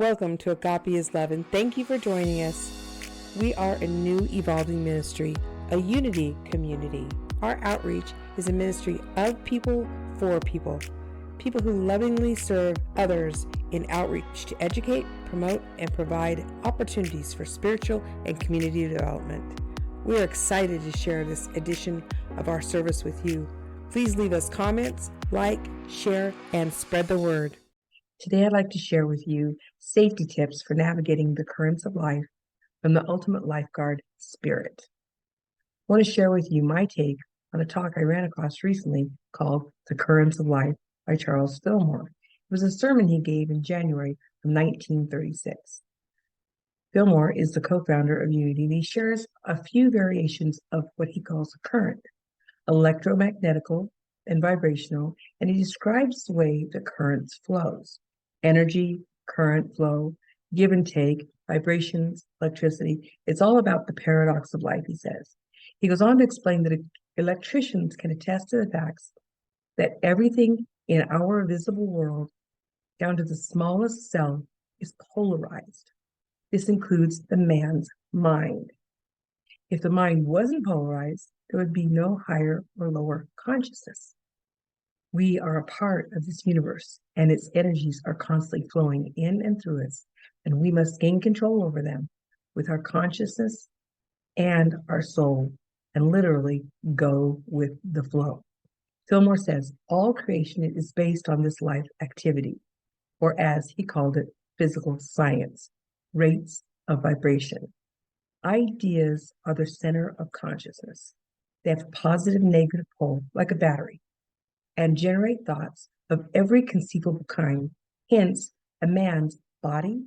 Welcome to Agape is Love, and thank you for joining us. We are a new evolving ministry, a unity community. Our outreach is a ministry of people for people who lovingly serve others in outreach to educate, promote, and provide opportunities for spiritual and community development. We are excited to share this edition of our service with you. Please leave us comments, like, share, and spread the word. Today, I'd like to share with you safety tips for navigating the currents of life from the ultimate lifeguard, Spirit. I want to share with you my take on a talk I ran across recently called The Currents of Life by Charles Fillmore. It was a sermon he gave in January of 1936. Fillmore is the co-founder of Unity, and he shares a few variations of what he calls a current, electromagnetical and vibrational, and he describes the way the currents flows. Energy, current flow, give and take, vibrations, electricity. It's all about the paradox of life, he says. He goes on to explain that electricians can attest to the facts that everything in our visible world, down to the smallest cell, is polarized. This includes the man's mind. If the mind wasn't polarized, there would be no higher or lower consciousness. We are a part of this universe, and its energies are constantly flowing in and through us, and we must gain control over them with our consciousness and our soul, and literally go with the flow. Fillmore says all creation is based on this life activity, or as he called it, physical science, rates of vibration. Ideas are the center of consciousness. They have a positive and negative pole, like a battery, and generate thoughts of every conceivable kind. Hence, a man's body,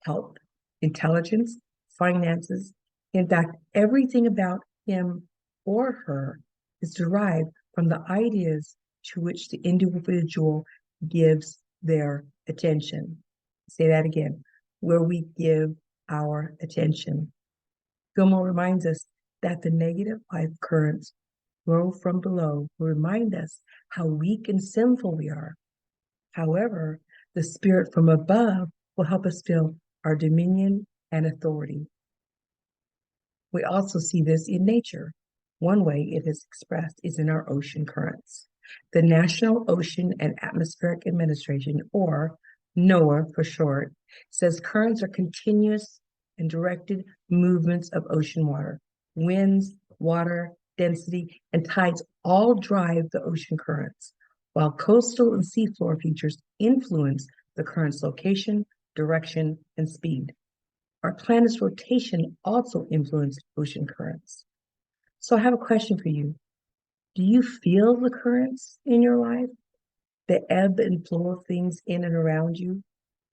health, intelligence, finances, in fact, everything about him or her is derived from the ideas to which the individual gives their attention. Say that again, where we give our attention. Fillmore reminds us that the negative life currents flow from below will remind us how weak and sinful we are. However, the spirit from above will help us feel our dominion and authority. We also see this in nature. One way it is expressed is in our ocean currents. The National Ocean and Atmospheric Administration, or NOAA for short, says currents are continuous and directed movements of ocean water. Winds, water, density, and tides all drive the ocean currents, while coastal and seafloor features influence the current's location, direction, and speed. Our planet's rotation also influences ocean currents. So I have a question for you. Do you feel the currents in your life? The ebb and flow of things in and around you?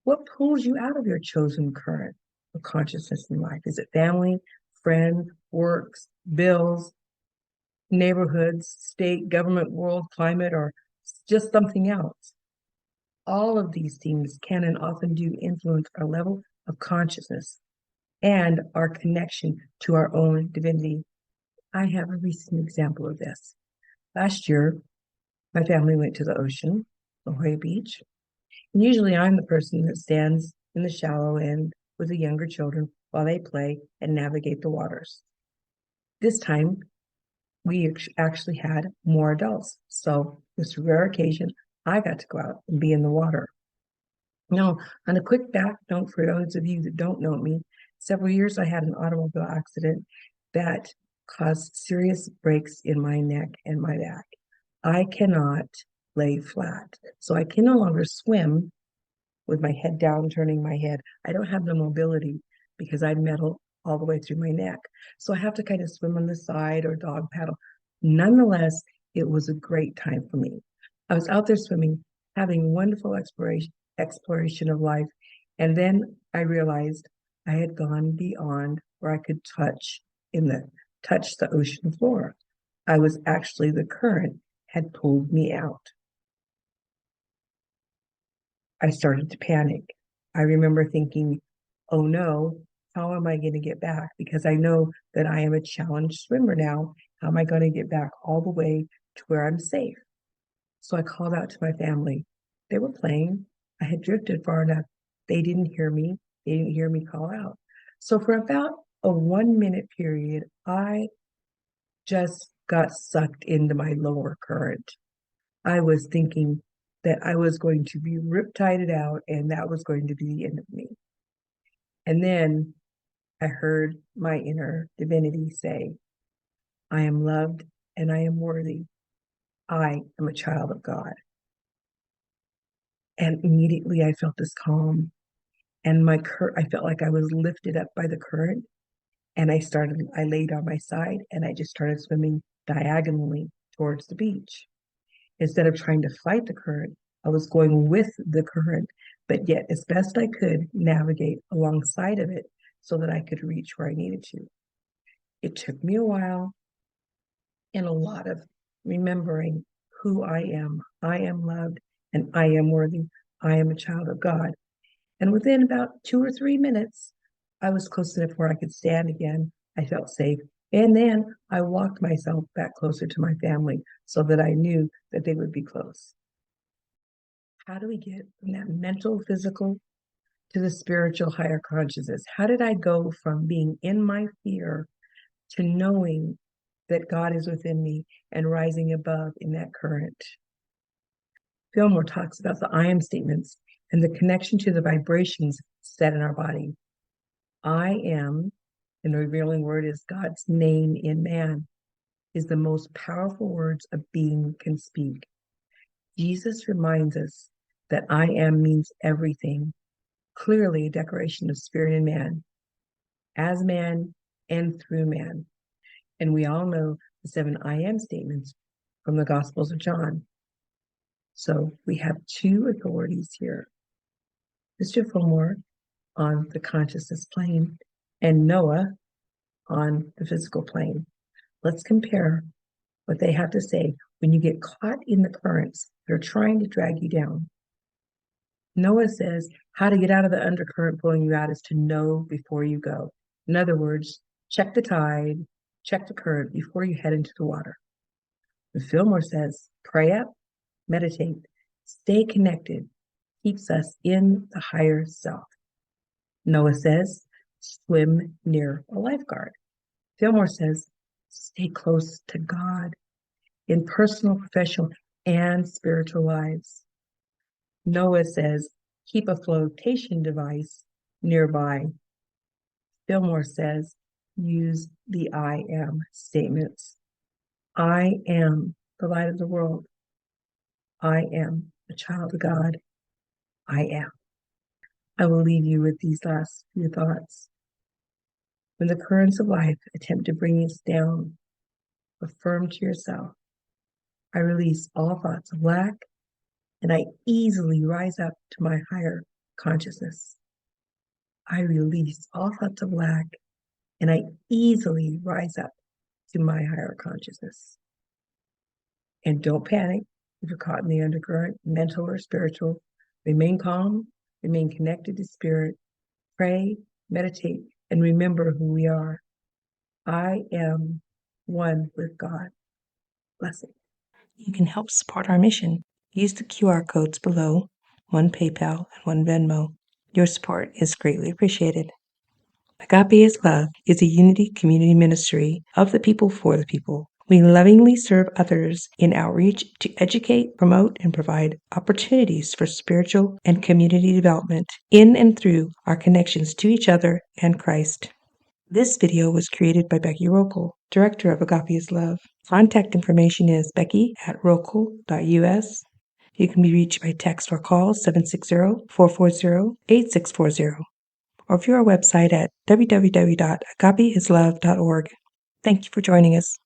What pulls you out of your chosen current of consciousness in life? Is it family, friend, works, bills, neighborhoods, state, government, world, climate, or just something else? All of these things can and often do influence our level of consciousness and our connection to our own divinity. I have a recent example of this. Last year, my family went to the ocean, La Jolla Beach. And usually I'm the person that stands in the shallow end with the younger children while they play and navigate the waters. This time, we actually had more adults. So this rare occasion, I got to go out and be in the water. Now, on a quick back note for those of you that don't know me, several years I had an automobile accident that caused serious breaks in my neck and my back. I cannot lay flat, so I can no longer swim with my head down, turning my head. I don't have the mobility because I'm metal all the way through my neck. So I have to kind of swim on the side or dog paddle. Nonetheless, it was a great time for me. I was out there swimming, having wonderful exploration of life. And then I realized I had gone beyond where I could touch the ocean floor. I was actually, the current had pulled me out. I started to panic. I remember thinking, oh no, how am I going to get back? Because I know that I am a challenged swimmer now. How am I going to get back all the way to where I'm safe? So I called out to my family. They were playing. I had drifted far enough They didn't hear me. They didn't hear me call out. So for about a 1 minute period, I just got sucked into my lower current. I was thinking that I was going to be riptided out and that was going to be the end of me. And then I heard my inner divinity say, I am loved and I am worthy. I am a child of God. And immediately I felt this calm and I felt like I was lifted up by the current. And I laid on my side and I just started swimming diagonally towards the beach. Instead of trying to fight the current, I was going with the current, but yet as best I could navigate alongside of it so that I could reach where I needed to. It took me a while and a lot of remembering who I am. I am loved and I am worthy. I am a child of God. And within about 2 or 3 minutes, I was close enough where I could stand again. I felt safe. And then I walked myself back closer to my family so that I knew that they would be close. How do we get from that mental, physical to the spiritual higher consciousness? How did I go from being in my fear to knowing that God is within me and rising above in that current? Fillmore talks about the I am statements and the connection to the vibrations set in our body. I am, and the revealing word is God's name in man, is the most powerful words a being can speak. Jesus reminds us that I am means everything, clearly a declaration of spirit in man, as man and through man. And we all know the 7 I am statements from the Gospels of John. So we have 2 authorities here. Mr. Fillmore on the consciousness plane and Noah on the physical plane. Let's compare what they have to say when you get caught in the currents that are trying to drag you down. Noah says how to get out of the undercurrent pulling you out is to know before you go. In other words, check the tide, check the current before you head into the water. The Fillmore says pray up, meditate, stay connected, keeps us in the higher self. Noah says swim near a lifeguard. Fillmore says stay close to God in personal, professional, and spiritual lives. Noah says keep a flotation device nearby. Fillmore says use the I am statements. I am the light of the world. I am a child of God. I am. I will leave you with these last few thoughts. When the currents of life attempt to bring us down, affirm to yourself, I release all thoughts of lack, and I easily rise up to my higher consciousness. I release all thoughts of lack, and I easily rise up to my higher consciousness. And don't panic if you're caught in the undercurrent, mental or spiritual. Remain calm, remain connected to spirit, pray, meditate, and remember who we are. I am one with God. Blessing. You can help support our mission. Use the QR codes below, one PayPal and one Venmo. Your support is greatly appreciated. Agape is Love is a unity community ministry of the people for the people. We lovingly serve others in outreach to educate, promote, and provide opportunities for spiritual and community development in and through our connections to each other and Christ. This video was created by Becky Rokel, Director of Agape is Love. Contact information is becky@rokel.us. You can be reached by text or call 760-440-8640 or view our website at www.agapeislove.org. Thank you for joining us.